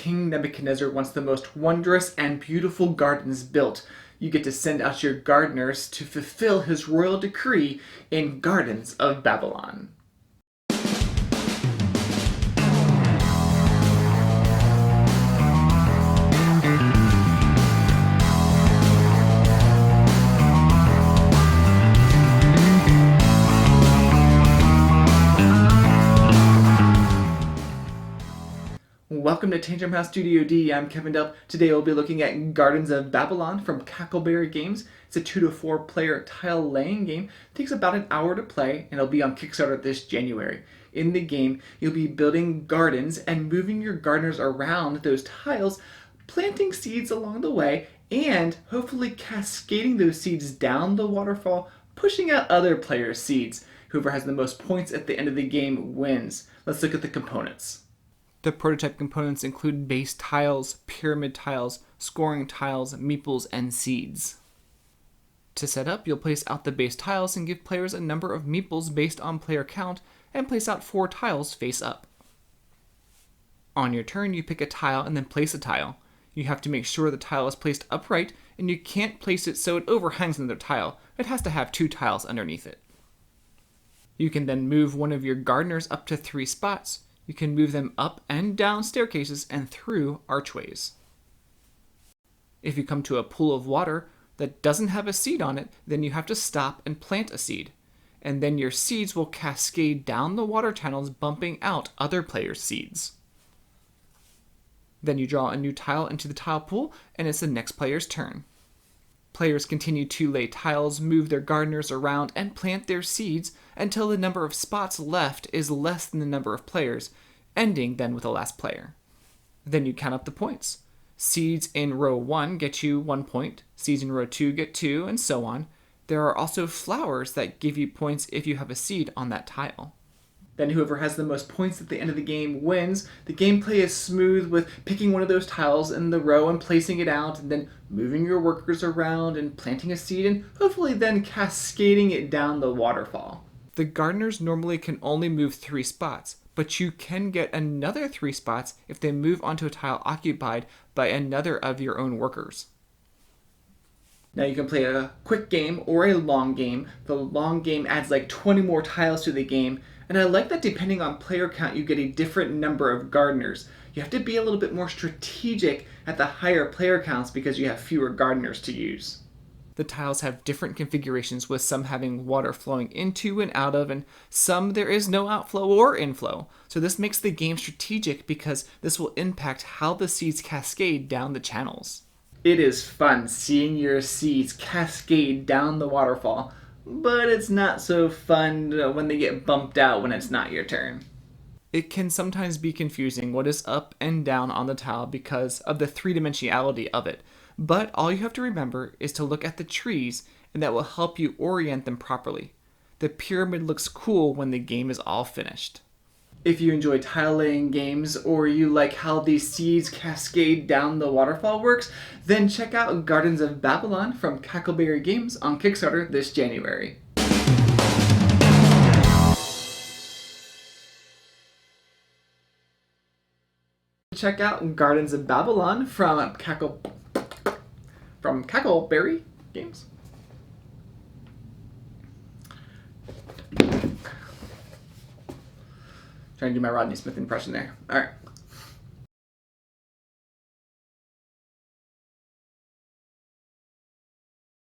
King Nebuchadnezzar wants the most wondrous and beautiful gardens built. You get to send out your gardeners to fulfill his royal decree in Gardens of Babylon. Welcome to Tantrum House Studio D. I'm Kevin Delp. Today we'll be looking at Gardens of Babylon from Cackleberry Games. It's a 2 to 4 player tile laying game. It takes about an hour to play and it'll be on Kickstarter this January. In the game, you'll be building gardens and moving your gardeners around those tiles, planting seeds along the way, and hopefully cascading those seeds down the waterfall, pushing out other players' seeds. Whoever has the most points at the end of the game wins. Let's look at the components. The prototype components include base tiles, pyramid tiles, scoring tiles, meeples, and seeds. To set up, you'll place out the base tiles and give players a number of meeples based on player count, and place out 4 tiles face up. On your turn, you pick a tile and then place a tile. You have to make sure the tile is placed upright, and you can't place it so it overhangs another tile. It has to have 2 tiles underneath it. You can then move one of your gardeners up to 3 spots. You can move them up and down staircases and through archways. If you come to a pool of water that doesn't have a seed on it, then you have to stop and plant a seed. And then your seeds will cascade down the water channels, bumping out other players' seeds. Then you draw a new tile into the tile pool, and it's the next player's turn. Players continue to lay tiles, move their gardeners around, and plant their seeds until the number of spots left is less than the number of players, ending then with the last player. Then you count up the points. Seeds in row 1 get you 1 point, seeds in row 2 get 2, and so on. There are also flowers that give you points if you have a seed on that tile. Then whoever has the most points at the end of the game wins. The gameplay is smooth with picking one of those tiles in the row and placing it out, and then moving your workers around and planting a seed, and hopefully then cascading it down the waterfall. The gardeners normally can only move 3 spots, but you can get another 3 spots if they move onto a tile occupied by another of your own workers. Now you can play a quick game or a long game. The long game adds like 20 more tiles to the game, and I like that depending on player count you get a different number of gardeners. You have to be a little bit more strategic at the higher player counts because you have fewer gardeners to use. The tiles have different configurations, with some having water flowing into and out of, and some there is no outflow or inflow. So this makes the game strategic because this will impact how the seeds cascade down the channels. It is fun seeing your seeds cascade down the waterfall, but it's not so fun when they get bumped out when it's not your turn. It can sometimes be confusing what is up and down on the tile because of the 3-dimensionality of it, but all you have to remember is to look at the trees, and that will help you orient them properly. The pyramid looks cool when the game is all finished. If you enjoy tile laying games, or you like how these seeds cascade down the waterfall works, then check out Gardens of Babylon from Cackleberry Games on Kickstarter this January. Check out Gardens of Babylon from Cackleberry Games. Trying to do my Rodney Smith impression there. All right.